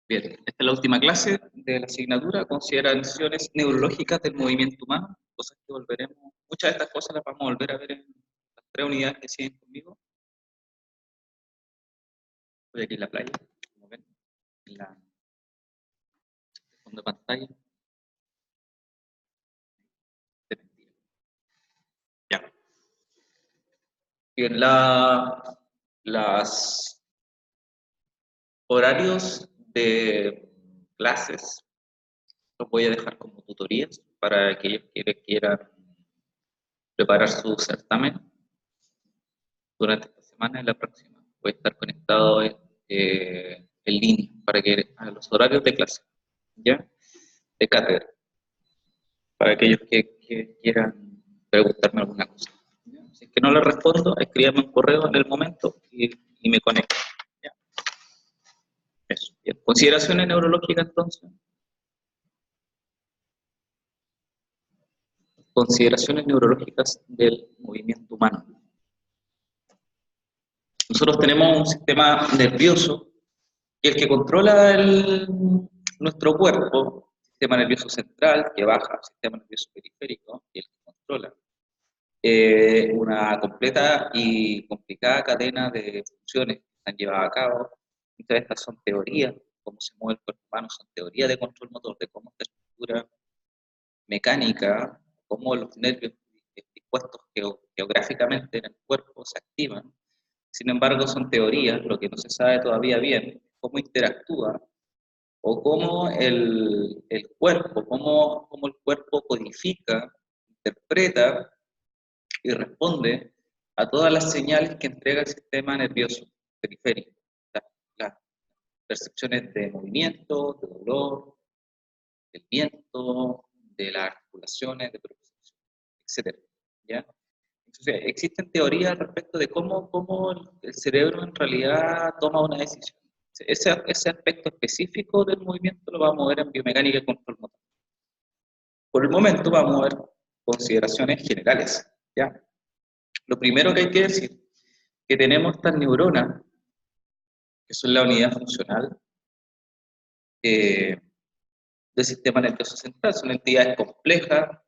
Bien, esta es la última clase de la asignatura, consideraciones neurológicas del movimiento humano, cosas que volveremos, muchas de estas cosas las vamos a volver a ver en las 3 unidades que siguen conmigo. Estoy aquí en la playa, como ven, en la fondo de pantalla. Ya. Bien, las horarios de clases los voy a dejar como tutorías para aquellos que quieran preparar su certamen durante esta semana y la próxima. Voy a estar conectado en línea para que a los horarios de clase, ¿ya? De cátedra, para aquellos que quieran preguntarme alguna cosa. ¿Ya? Si es que no le respondo, escríbame un correo en el momento y me conecto. ¿Ya? Eso. Bien. Consideraciones neurológicas entonces. Consideraciones neurológicas del movimiento humano. Nosotros tenemos un sistema nervioso que es el que controla nuestro cuerpo, sistema nervioso central, que baja, sistema nervioso periférico, que es el que controla una completa y complicada cadena de funciones que están llevadas a cabo. Muchas de estas son teorías, cómo se mueve el cuerpo humano, son teorías de control motor, de cómo esta estructura mecánica, cómo los nervios dispuestos geográficamente en el cuerpo se activan. Sin embargo, son teorías, lo que no se sabe todavía bien, cómo interactúa o cómo el cuerpo, cómo el cuerpo codifica, interpreta y responde a todas las señales que entrega el sistema nervioso periférico. Las percepciones de movimiento, de dolor, del viento, de las articulaciones, de propulsión, etc. ¿Ya? Entonces, existen teorías respecto de cómo el cerebro en realidad toma una decisión. Ese aspecto específico del movimiento lo vamos a ver en biomecánica y control motor. Por el momento vamos a ver consideraciones generales. ¿Ya? Lo primero que hay que decir que tenemos estas neuronas, que son la unidad funcional del sistema nervioso central, son entidades complejas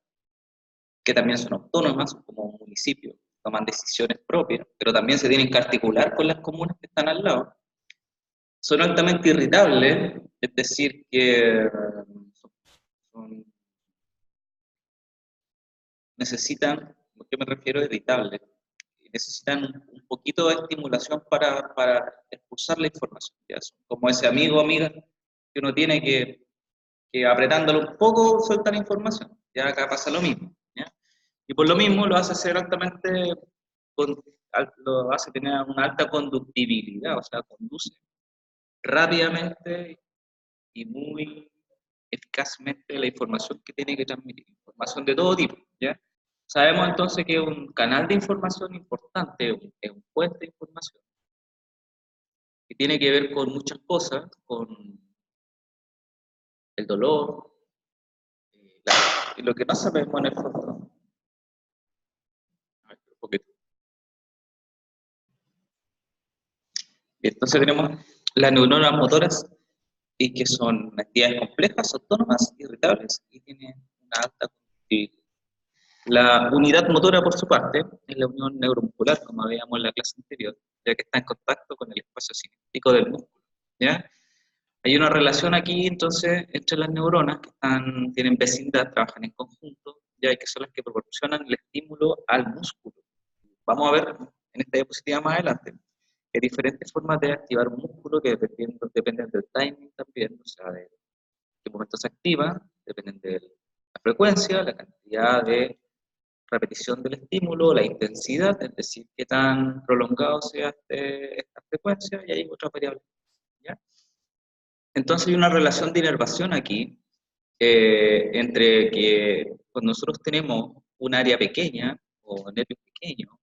que también son autónomas, como municipios, toman decisiones propias, pero también se tienen que articular con las comunas que están al lado. Son altamente irritables, es decir, que necesitan, ¿a qué me refiero a irritables? Necesitan un poquito de estimulación para expulsar la información. ¿Ya? Son como ese amigo o amiga que uno tiene que apretándolo un poco suelta la información. Ya acá pasa lo mismo. ¿Ya? Y por lo mismo lo hace ser altamente, lo hace tener una alta conductibilidad, o sea, conduce rápidamente y muy eficazmente la información que tiene que transmitir, información de todo tipo, ¿ya? Sabemos entonces que es un canal de información importante, es un puente de información, que tiene que ver con muchas cosas, con el dolor, y lo que no sabemos en el fondo. A ver, un poquito. Y entonces tenemos las neuronas motoras, y que son entidades complejas, autónomas, irritables, y tienen una alta conductividad. La unidad motora, por su parte, es la unión neuromuscular, como veíamos en la clase anterior, ya que está en contacto con el espacio cinético del músculo. ¿Ya? Hay una relación aquí, entonces, entre las neuronas que tienen vecindad, trabajan en conjunto, ya que son las que proporcionan el estímulo al músculo. Vamos a ver en esta diapositiva más adelante que hay diferentes formas de activar un músculo que dependen del timing también, o sea, de qué momento se activa, dependen de la frecuencia, la cantidad de repetición del estímulo, la intensidad, es decir, qué tan prolongado sea esta frecuencia, y hay otras variables. ¿Ya? Entonces hay una relación de inervación aquí entre que cuando nosotros tenemos un área pequeña o nervios pequeños,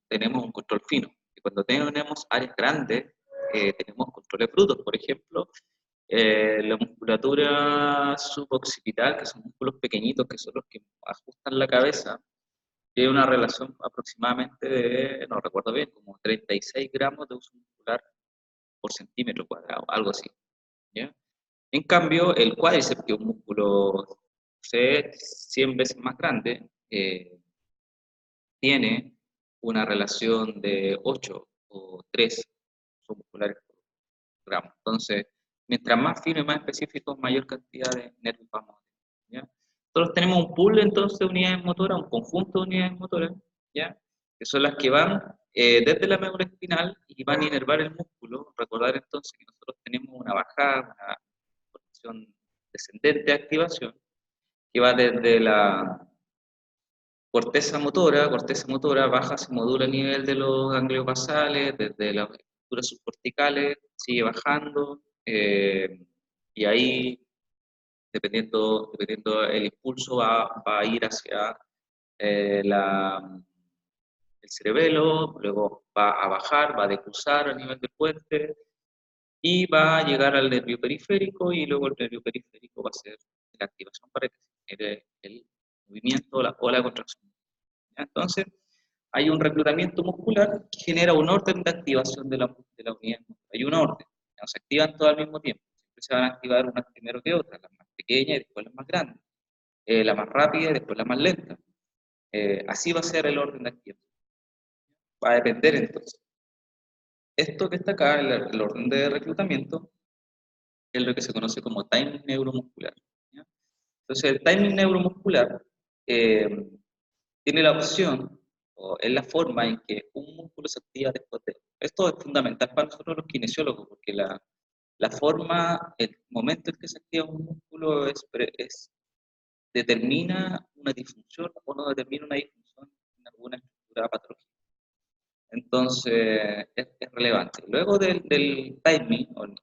tenemos un control fino. Y cuando tenemos áreas grandes, tenemos controles brutos. Por ejemplo, la musculatura suboccipital, que son músculos pequeñitos, que son los que ajustan la cabeza, tiene una relación aproximadamente de, no recuerdo bien, como 36 gramos de uso muscular por centímetro cuadrado, algo así. ¿ya? En cambio, el cuádriceps, que es un músculo 100 veces más grande, tiene una relación de 8 o 3 musculares por gramo. Entonces, mientras más fino y más específico, mayor cantidad de nervios vamos a tener, ¿ya? Nosotros tenemos un pool entonces de unidades motoras, un conjunto de unidades motoras, ¿ya? Que son las que van desde la médula espinal y van a inervar el músculo. Recordar entonces que nosotros tenemos una bajada, una posición descendente de activación, que va desde la corteza motora baja, se modula a nivel de los ganglios basales, desde las estructuras subcorticales, sigue bajando, y ahí, dependiendo el impulso, va a ir hacia el cerebelo, luego va a bajar, va a decruzar a nivel del puente, y va a llegar al nervio periférico, y luego el nervio periférico va a ser la activación para que se genere el movimiento o la contracción. Entonces, hay un reclutamiento muscular que genera un orden de activación de la unidad muscular. Hay un orden, no se activan todas al mismo tiempo. Siempre se van a activar unas primero que otras, las más pequeñas y después las más grandes, la más rápida y después la más lenta. Así va a ser el orden de activación. Va a depender entonces. Esto que está acá, el orden de reclutamiento, es lo que se conoce como timing neuromuscular, ¿ya? Entonces, el timing neuromuscular eh, tiene la opción, o es la forma en que un músculo se activa después de... Esto es fundamental para nosotros los kinesiólogos, porque la forma, el momento en que se activa un músculo determina una disfunción o no determina una disfunción en alguna estructura patológica. Entonces, es relevante. Luego del timing, o el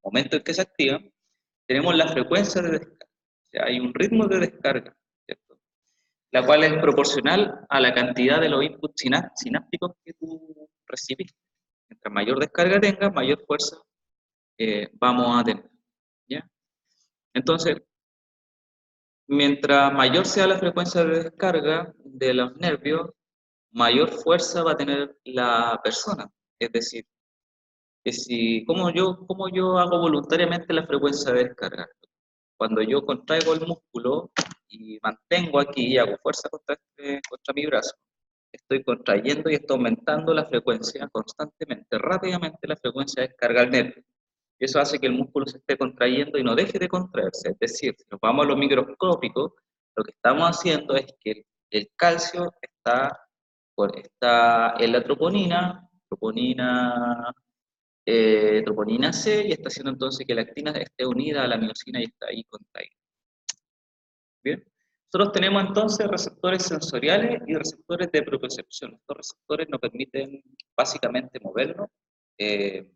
momento en que se activa, tenemos la frecuencia de descarga. O sea, hay un ritmo de descarga, ¿cierto? La cual es proporcional a la cantidad de los inputs sinápticos que tú recibes. Mientras mayor descarga tengas, mayor fuerza vamos a tener, ¿ya? Entonces, mientras mayor sea la frecuencia de descarga de los nervios, mayor fuerza va a tener la persona. Es decir, que si, cómo yo hago voluntariamente la frecuencia de descarga? Cuando yo contraigo el músculo y mantengo aquí y hago fuerza contra mi brazo, estoy contrayendo y estoy aumentando la frecuencia constantemente, rápidamente la frecuencia de descarga al nervio. Y eso hace que el músculo se esté contrayendo y no deje de contraerse. Es decir, si nos vamos a lo microscópico, lo que estamos haciendo es que el calcio está en la troponina C, y está haciendo entonces que la actina esté unida a la miosina y está ahí contraída. Bien. Nosotros tenemos entonces receptores sensoriales y receptores de propiocepción. Estos receptores nos básicamente movernos en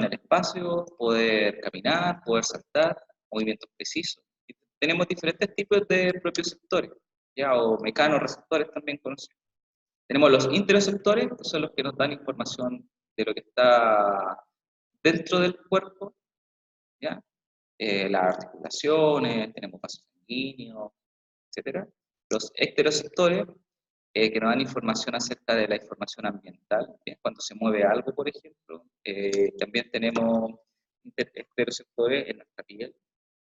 el espacio, poder caminar, poder saltar, movimientos precisos. Y tenemos diferentes tipos de propioceptores, ¿ya? O mecanorreceptores también conocidos. Tenemos los interoceptores, que son los que nos dan información de lo que está dentro del cuerpo, ¿ya? Las articulaciones, tenemos vasos sanguíneos, etcétera. Los ectoreceptores, que nos dan información acerca de la información ambiental, cuando se mueve algo, por ejemplo. También tenemos ectoreceptores en nuestra piel,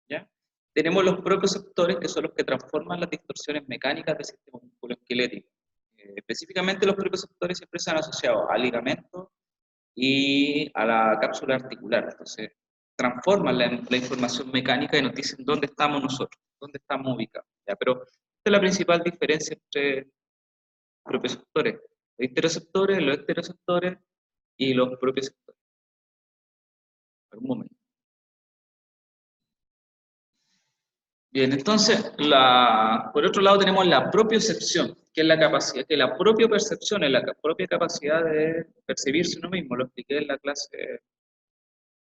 ¿ya? Tenemos los propioceptores, que son los que transforman las distorsiones mecánicas del sistema musculoesquelético. Específicamente los propioceptores siempre se han asociado al ligamento y a la cápsula articular. Entonces, transforman la información mecánica y nos dicen dónde estamos nosotros, dónde estamos ubicados, ¿ya? Pero esta es la principal diferencia entre propioceptores, los interoceptores, los ectoreceptores y los propioceptores. Por un momento. Bien, entonces, por otro lado tenemos la propiocepción, que es la capacidad, que la propia percepción es la propia capacidad de percibirse uno mismo. Lo expliqué en la clase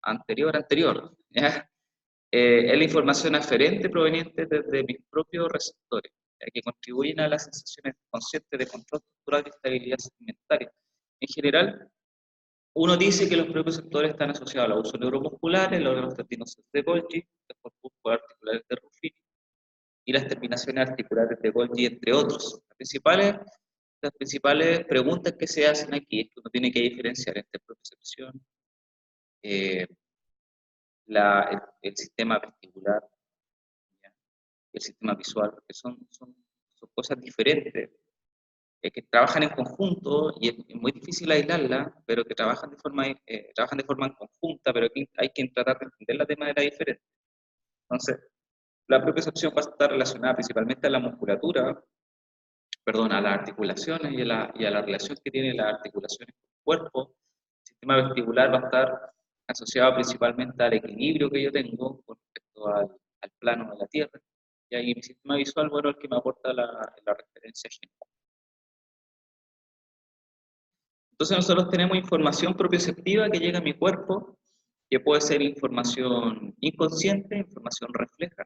anterior, ¿ya? Es la información aferente proveniente desde mis propios receptores, ¿ya? Que contribuyen a las sensaciones conscientes de control estructural y estabilidad segmentaria. En general, uno dice que los propios sectores están asociados a los usos neuromusculares, los órganos tendinosos de Golgi, los corpúsculos articulares de Ruffini y las terminaciones articulares de Golgi, entre otros. Las principales preguntas que se hacen aquí es que uno tiene que diferenciar entre propiocepción eh, el sistema vestibular, ¿ya? El sistema visual, que son cosas diferentes, que trabajan en conjunto y es muy difícil aislarlas, pero que trabajan de forma conjunta, pero que hay que tratar de entenderlas de manera diferente. Entonces, la propiocepción va a estar relacionada principalmente a la musculatura, perdón, a las articulaciones y a la relación que tienen las articulaciones con el cuerpo. El sistema vestibular va a estar asociado principalmente al equilibrio que yo tengo con respecto al plano de la Tierra. Y ahí mi sistema visual, bueno, es el que me aporta la referencia general. Entonces nosotros tenemos información propioceptiva que llega a mi cuerpo, que puede ser información inconsciente, información refleja.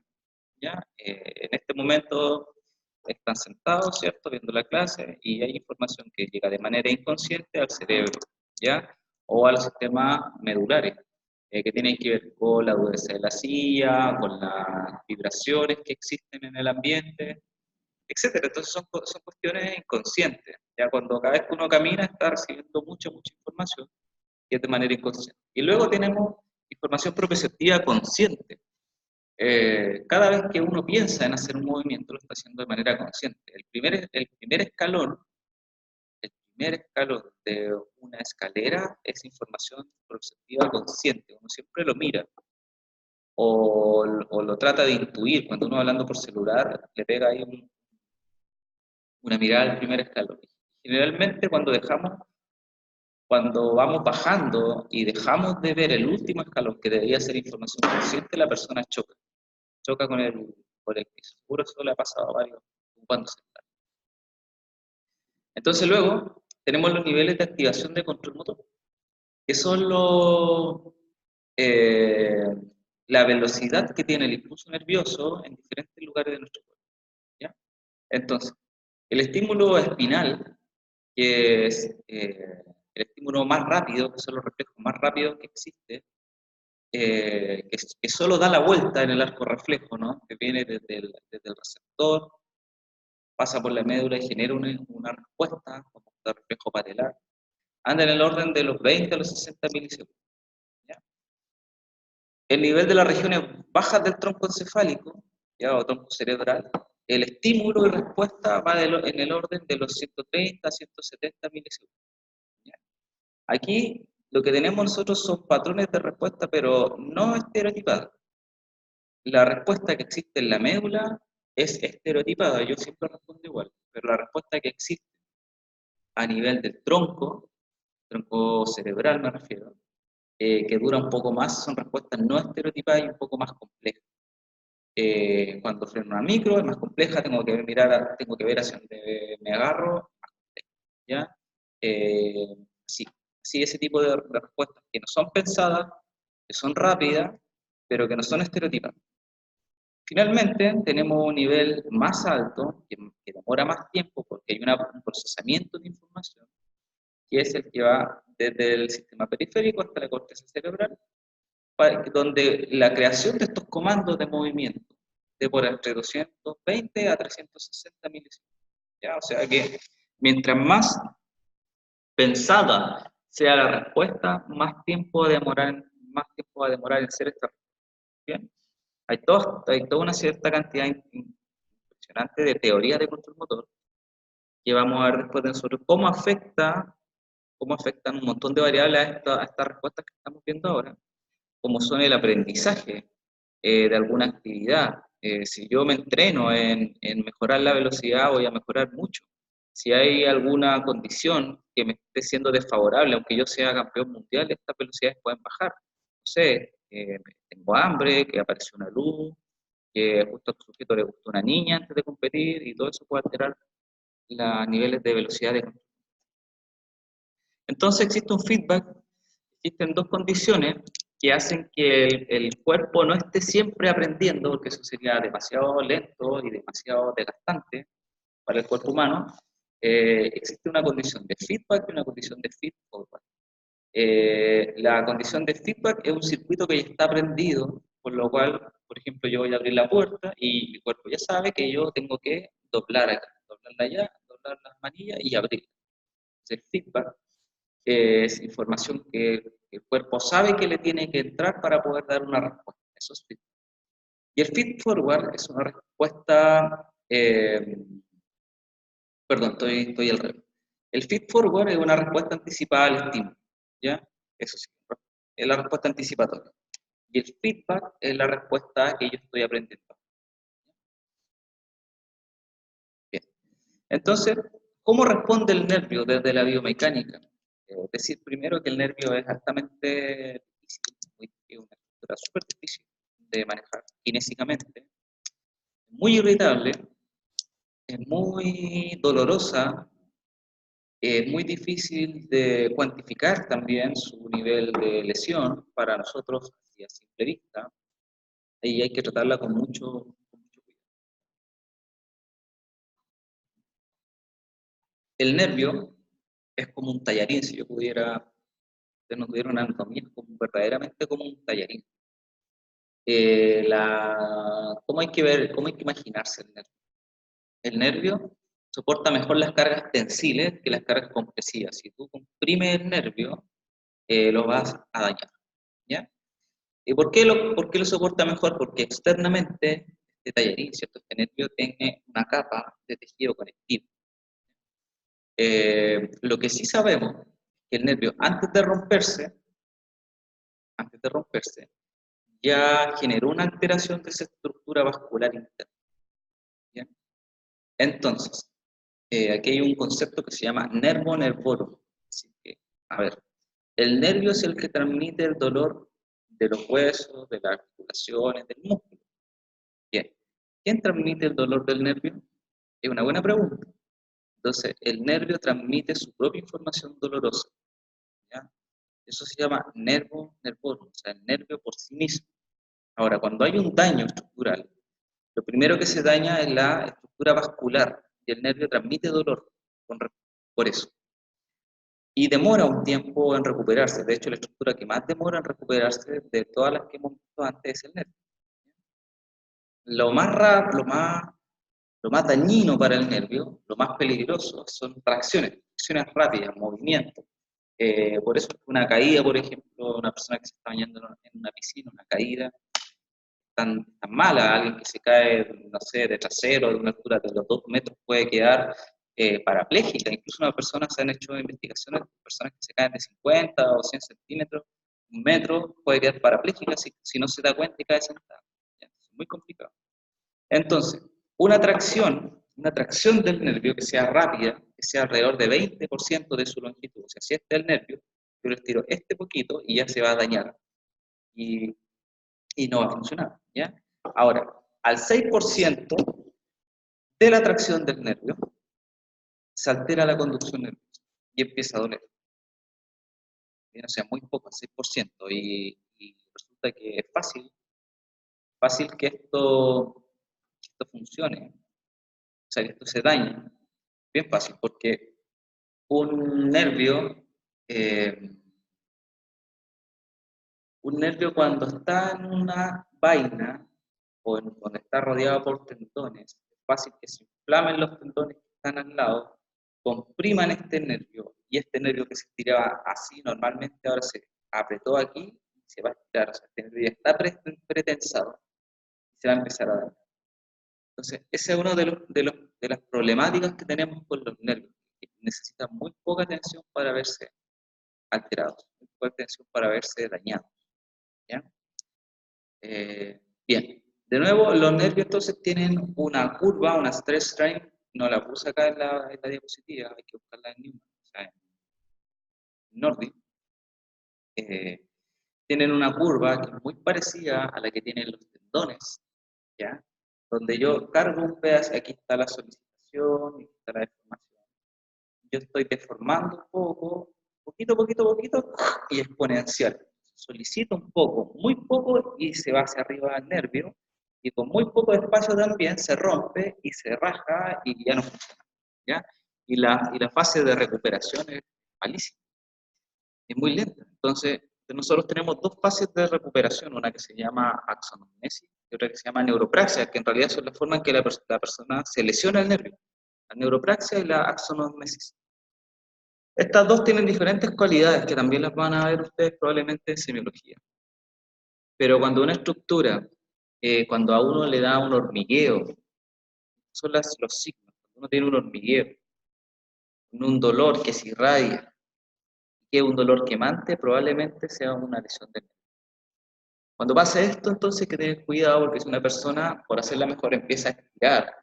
¿Ya? En este momento están sentados, ¿cierto?, viendo la clase y hay información que llega de manera inconsciente al cerebro, ¿ya? O a los sistemas medulares, que tienen que ver con la dureza de la silla, con las vibraciones que existen en el ambiente, etcétera. Entonces son cuestiones inconscientes. Ya cuando cada vez que uno camina está recibiendo mucha información y es de manera inconsciente. Y luego tenemos información propioceptiva consciente. Cada vez que uno piensa en hacer un movimiento lo está haciendo de manera consciente. El primer escalón de una escalera es información propioceptiva consciente. Uno siempre lo mira o lo trata de intuir. Cuando uno hablando por celular le pega ahí una mirada al primer escalón. Generalmente cuando vamos bajando y dejamos de ver el último escalón, que debería ser información consciente, la persona choca con el piso. Seguro eso le ha pasado a varios cuando se está. Entonces luego tenemos los niveles de activación de control motor, que son eh, la velocidad que tiene el impulso nervioso en diferentes lugares de nuestro cuerpo, ¿ya? Entonces, el estímulo espinal, que es el estímulo más rápido, que son los reflejos más rápidos que existe, que solo da la vuelta en el arco reflejo, ¿no? Que viene desde el receptor, pasa por la médula y genera una respuesta, como el reflejo patelar, anda en el orden de los 20 a los 60 milisegundos, ¿ya? El nivel de las regiones bajas del tronco encefálico, ¿ya? O tronco cerebral, el estímulo y respuesta va en el orden de los 130 a 170 milisegundos, ¿ya? Aquí lo que tenemos nosotros son patrones de respuesta, pero no estereotipados. La respuesta que existe en la médula es estereotipada, yo siempre respondo igual, pero la respuesta que existe a nivel del tronco cerebral me refiero, que dura un poco más, son respuestas no estereotipadas y un poco más complejas. Cuando freno una micro es más compleja, tengo que ver hacia dónde me agarro, ¿ya? Sí, sí, ese tipo de respuestas que no son pensadas, que son rápidas, pero que no son estereotipadas. Finalmente, tenemos un nivel más alto, que demora más tiempo porque hay un procesamiento de información, que es el que va desde el sistema periférico hasta la corteza cerebral, donde la creación de estos comandos de movimiento demora entre 220 a 360 milisegundos. ¿Ya? O sea que mientras más pensada sea la respuesta, más tiempo va a demorar en ser esta respuesta. ¿Bien? Hay toda una cierta cantidad impresionante de teorías de control motor que vamos a ver después de nosotros cómo afectan un montón de variables a estas respuestas que estamos viendo ahora, como son el aprendizaje de alguna actividad. Si yo me entreno en mejorar la velocidad, voy a mejorar mucho. Si hay alguna condición que me esté siendo desfavorable, aunque yo sea campeón mundial, estas velocidades pueden bajar. No sé, tengo hambre, que apareció una luz, que justo a tu sujeto le gustó una niña antes de competir, y todo eso puede alterar los niveles de velocidad de control. Entonces existe un feedback, existen dos condiciones que hacen que el cuerpo no esté siempre aprendiendo, porque eso sería demasiado lento y demasiado desgastante para el cuerpo humano. Existe una condición de feedback y una condición de feedback. La condición de feedback es un circuito que ya está aprendido, por lo cual, por ejemplo, yo voy a abrir la puerta y mi cuerpo ya sabe que yo tengo que doblarla allá, doblar las manillas y abrir. El feedback es información que El cuerpo sabe que le tiene que entrar para poder dar una respuesta. Eso es feedback. Y el feed forward es una respuesta, perdón, estoy al revés. El feed forward es una respuesta anticipada al estímulo, ¿ya? Eso sí, es la respuesta anticipatoria. Y el feedback es la respuesta que yo estoy aprendiendo. Bien. Entonces, ¿cómo responde el nervio desde la biomecánica? Es decir, primero que el nervio es altamente difícil, es una estructura súper difícil de manejar kinésicamente, muy irritable, es muy dolorosa, es muy difícil de cuantificar también su nivel de lesión para nosotros así a simple vista, y hay que tratarla con mucho cuidado. El nervio es como un tallarín, si yo pudiera, ustedes no tuviera una anatomía, es como verdaderamente como un tallarín. ¿Cómo hay que ver, cómo hay que imaginarse el nervio? El nervio soporta mejor las cargas tensiles que las cargas compresivas. Si tú comprimes el nervio, lo vas a dañar, ¿ya? ¿Y por qué lo soporta mejor? Porque externamente este tallarín, ¿cierto? Este nervio tiene una capa de tejido conectivo. Lo que sí sabemos es que el nervio, antes de romperse, ya generó una alteración de esa estructura vascular interna, ¿ya? Entonces, aquí hay un concepto que se llama nervo nervorum. Así que, a ver, el nervio es el que transmite el dolor de los huesos, de las articulaciones, del músculo. Bien, ¿quién transmite el dolor del nervio? Es una buena pregunta. Entonces, el nervio transmite su propia información dolorosa, ¿ya? Eso se llama nervo nervorum, o sea, el nervio por sí mismo. Ahora, cuando hay un daño estructural, lo primero que se daña es la estructura vascular y el nervio transmite dolor por eso. Y demora un tiempo en recuperarse. De hecho, la estructura que más demora en recuperarse de todas las que hemos visto antes es el nervio. Lo más rápido, lo más dañino para el nervio, lo más peligroso, son tracciones rápidas, movimientos. Por eso una caída, por ejemplo, una persona que se está bañando en una piscina, una caída tan mala, alguien que se cae, no sé, de trasero, de una altura de los 2 metros, puede quedar parapléjica. Incluso una persona, se han hecho investigaciones de personas que se caen de 50 o 100 centímetros, 1 metro, puede quedar parapléjica si no se da cuenta y cae sentada. Es muy complicado. Entonces, una tracción del nervio que sea rápida, que sea alrededor de 20% de su longitud, o sea, si este es el nervio, yo le estiro este poquito y ya se va a dañar y no va a funcionar, ¿ya? Ahora, al 6% de la tracción del nervio, se altera la conducción nerviosa y empieza a doler. Bien, o sea, muy poco, al 6%, y resulta que es fácil que esto funcione, o sea, que esto se dañe, bien fácil, porque un nervio, eh, cuando está en una vaina o donde está rodeado por tendones, es fácil que se inflamen los tendones que están al lado, compriman este nervio y este nervio que se estiraba así normalmente ahora se apretó aquí y se va a estirar, o sea, este nervio ya está pretensado y se va a empezar a dañar. Entonces, ese es uno de las problemáticas que tenemos con los nervios, que necesitan muy poca atención para verse alterados, muy poca atención para verse dañados, ¿ya? Bien, de nuevo, los nervios entonces tienen una curva, una stress strain, no la puse acá en la diapositiva, hay que buscarla en Newman, o sea, en Nordic. Eh, Tienen una curva que es muy parecida a la que tienen los tendones, ¿ya? Donde yo cargo un pedazo, aquí está la solicitación, aquí está la deformación. Yo estoy deformando un poco, poquito, y exponencial. Solicito un poco, muy poco, y se va hacia arriba al nervio, y con muy poco espacio también se rompe y se raja y ya no funciona, ¿ya? Y la fase de recuperación es malísima, es muy lenta. Entonces, nosotros tenemos dos fases de recuperación, una que se llama axonomnesis y otra que se llama neuropraxia, que en realidad son las formas en que la persona se lesiona el nervio. La neuropraxia y la axonomnesis. Estas dos tienen diferentes cualidades que también las van a ver ustedes probablemente en semiología. Pero cuando una estructura, cuando a uno le da un hormigueo, son los signos. Cuando uno tiene un hormigueo, un dolor que se irradia, que es un dolor quemante, probablemente sea una lesión del nervio. Cuando pasa esto, entonces hay que tener cuidado porque si una persona, por hacerla mejor, empieza a estirar,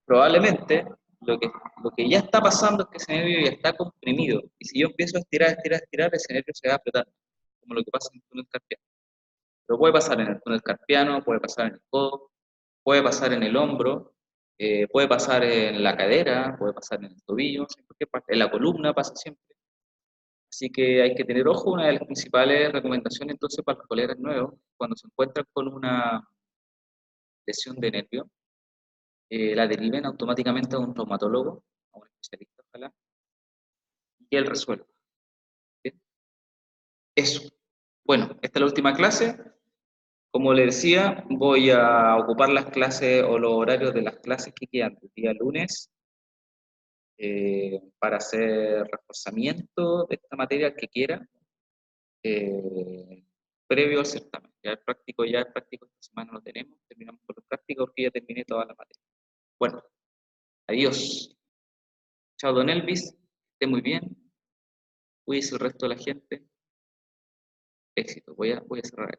probablemente lo que ya está pasando es que ese nervio ya está comprimido. Y si yo empiezo a estirar, estirar, estirar, ese nervio se va a apretar, como lo que pasa en el túnel carpiano. Pero puede pasar en el túnel carpiano, puede pasar en el codo, puede pasar en el hombro, puede pasar en la cadera, puede pasar en el tobillo, en cualquier parte. En la columna pasa siempre. Así que hay que tener ojo. Una de las principales recomendaciones entonces para los colegas nuevos, cuando se encuentran con una lesión de nervio, la deriven automáticamente a un traumatólogo, a un especialista, ojalá, y que él resuelva. ¿Bien? Eso. Bueno, esta es la última clase. Como le decía, voy a ocupar las clases o los horarios de las clases que quedan el día lunes para hacer reforzamiento de esta materia que quiera previo al certamen. Ya el práctico esta semana lo tenemos, terminamos con los prácticos porque ya terminé toda la materia. Bueno, adiós. Chao, don Elvis, esté muy bien, cuídese el resto de la gente, éxito. Voy a cerrar.